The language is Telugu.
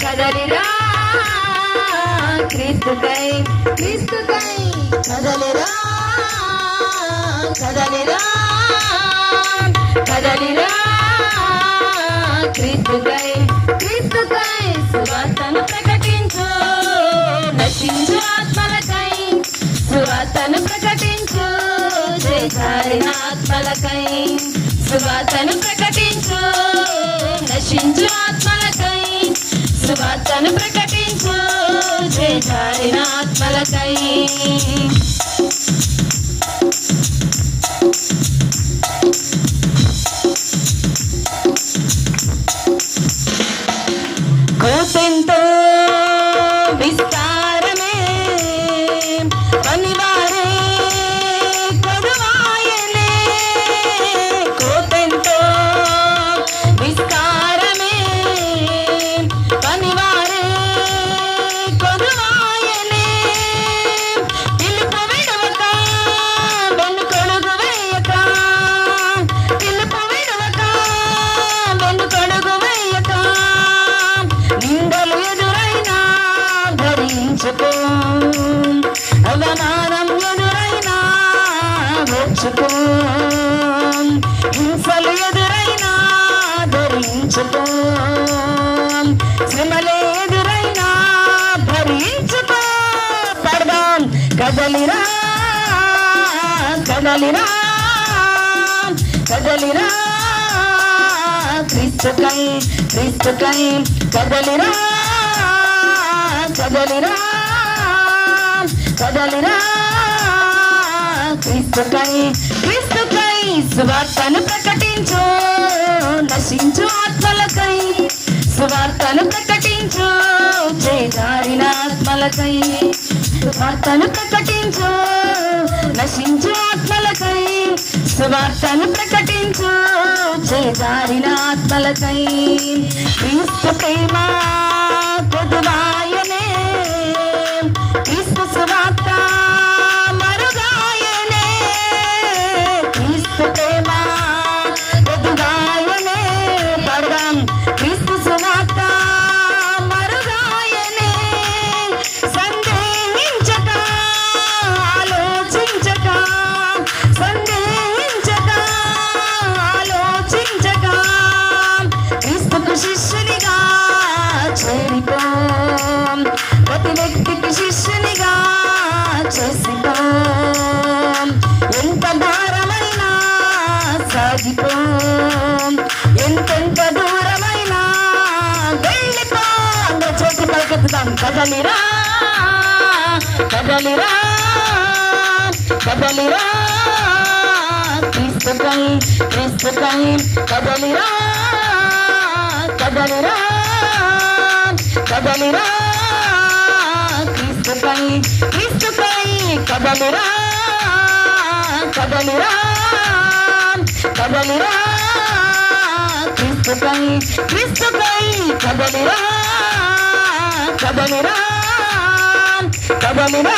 కదలిరా క్రీస్తుకై క్రీస్తుకై కదలిరా కదలిరా కదలిరా క్రీస్తుకై క్రీస్తుకై సువార్తను ప్రకటించు నశించు ఆత్మలకై సువార్తను ప్రకటించు చేజారిన ఆత్మలకై సువార్తను ప్రకటించు నశించు ఆత్మలకై సువార్తను ప్రకటించు చేజారిన ఆత్మలకై కోసెంతో విస్తారమే పనివారే కొదువాయనే కోసెంతో విస్తారమే పనివారే కొదువాయనే పిలుపు విడవక వెనుకొడుగు వేయక పిలుపు విడవక వెనుకొడుగు వేయక నిందలు ఎదురైనా ధరించుకో అవమానం ఎదురైనా వచ్చుకో హింసలు ఎదురైనా ధరించుకో శ్రమలే ఎదురైనా భరించుకో పడదాం కదలిరా కదలిరా కదలిరా క్రీస్తుకై క్రీస్తుకై కదలిరా కదలిరా కదలిరా క్రీస్తుకై క్రీస్తుకై సువార్తను ప్రకటించు నశించు ఆత్మలకై సువార్తను ప్రకటించు చేజారిన ఆత్మలకై సువార్తను ప్రకటించు నశించు ఆత్మలకై సువార్తను ప్రకటించు చేజారిన ఆత్మలకై క్రీస్తు ప్రేమ కొదువాయనే క్రీస్తు సువార్త మరుగాయనే క్రీస్తు ప్రేమ కొదువాయనే పడదాం క్రీస్తు సువార్త మరుగాయనే సందేహించక ఆలోచించక సందేహించక ఆలోచించక క్రీస్తుకు శిష్యునిగా చేరిపో ప్రతి వ్యక్తికి శిష్యునిగా చేసిపో ఎంత భారమైనా సాగిపో ఎంతెంత దూరమైనా వెళ్ళిపో అందరూ చేతి పలకెత్తుదాం కదలిరా కదలిరా కదలిరా క్రీస్తుకై క్రీస్తుకై కదలిరా కదలిరా కదలిరా క్రీస్తుకై క్రీస్తుకై కదలిరా కదలిరా కదలిరా క్రీస్తుకై క్రీస్తుకై కదలిరా కదలిరా కదలిరా